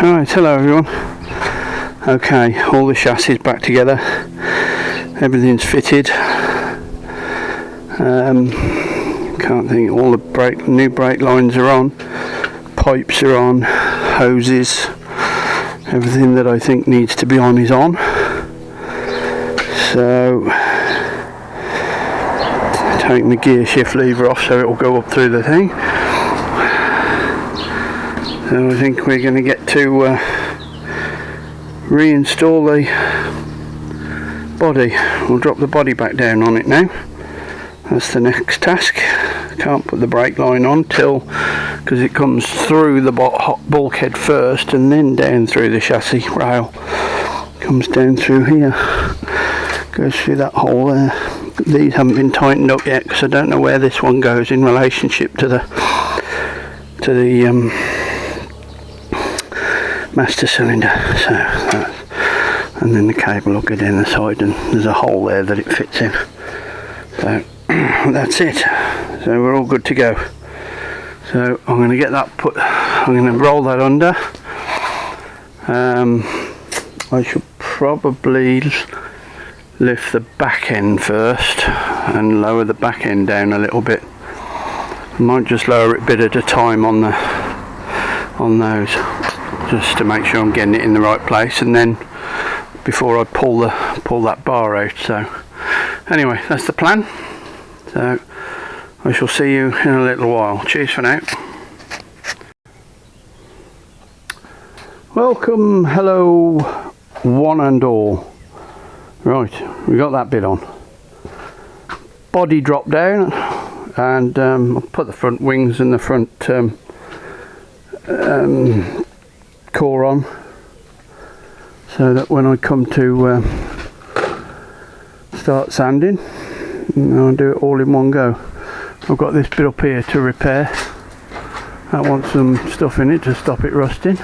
Alright, hello everyone. Okay, all the chassis back together. Everything's fitted. Can't think, all the new brake lines are on. Pipes are on. Hoses. Everything that I think needs to be on is on. So, taking the gear shift lever off so it will go up through the thing. So I think we're going to get to reinstall the body. We'll drop the body back down on it now. That's the next task. Can't put the brake line on till, because it comes through the bulkhead first and then down through the chassis rail. Comes down through here, goes through that hole there. These haven't been tightened up yet because I don't know where this one goes in relationship to the master cylinder. So and then the cable will go down the side and there's a hole there that it fits in. So that's it. So we're all good to go. So I'm going to get that I'm going to roll that under. I should probably lift the back end first and lower the back end down a little bit. I might just lower it a bit at a time on those, just to make sure I'm getting it in the right place, and then before I pull that bar out. So anyway, that's the plan. So I shall see you in a little while. Cheers for now. Welcome, hello one and all. Right, we got that bit on. Body drop down, and I'll put the front wings and the front core on, so that when I come to start sanding, I'll do it all in one go. I've got this bit up here to repair. That wants some stuff in it to stop it rusting,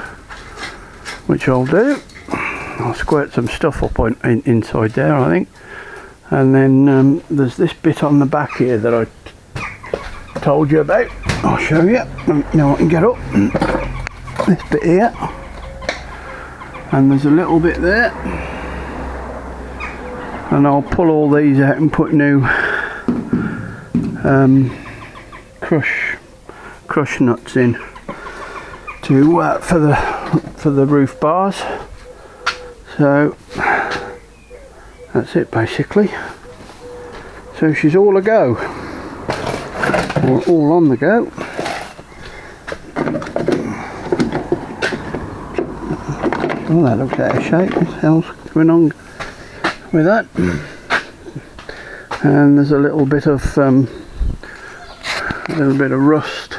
which I'll do. I'll squirt some stuff up inside there, I think. And then there's this bit on the back here that I told you about. I'll show you. Now I can get up. This bit here. And there's a little bit there. And I'll pull all these out and put new crush nuts in to for the roof bars. So that's it basically. So she's all a go, or all on the go. Oh, that looks out of shape. What the hell's going on with that? And there's a little bit of rust.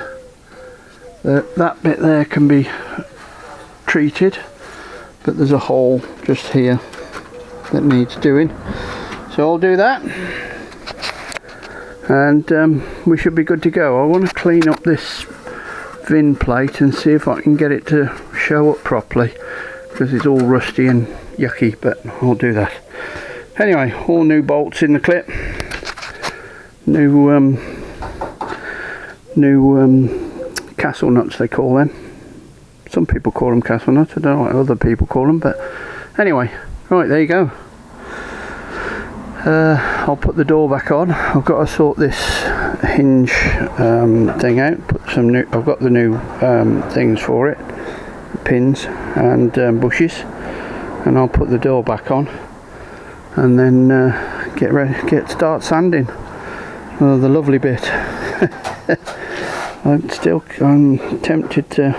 That bit there can be treated, but there's a hole just here that needs doing, so I'll do that, and we should be good to go. I want to clean up this VIN plate and see if I can get it to show up properly, because it's all rusty and yucky, but I'll do that. Anyway, all new bolts in the clip, new castle nuts they call them. Some people call them castle nuts, I don't know what other people call them, but anyway, right, there you go. I'll put the door back on. I've got to sort this hinge thing out. I've got the new things for it, pins and bushes, and I'll put the door back on, and then start sanding. The lovely bit. I'm tempted to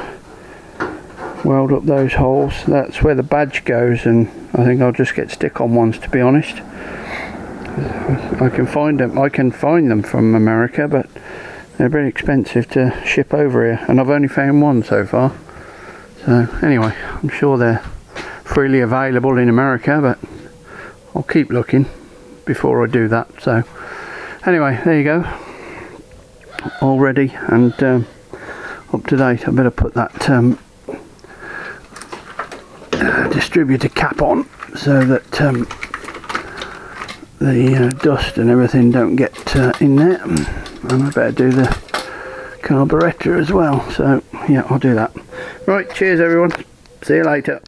weld up those holes. That's where the badge goes, and I think I'll just get stick-on ones, to be honest. I can find them from America, but they're very expensive to ship over here, and I've only found one so far. So anyway, I'm sure they're freely available in America, but I'll keep looking before I do that. So anyway, there you go, all ready and up to date. I better put that distributor cap on so that the dust and everything don't get in there, and I better do the carburetor as well. So yeah, I'll do that. Right, cheers everyone. See you later.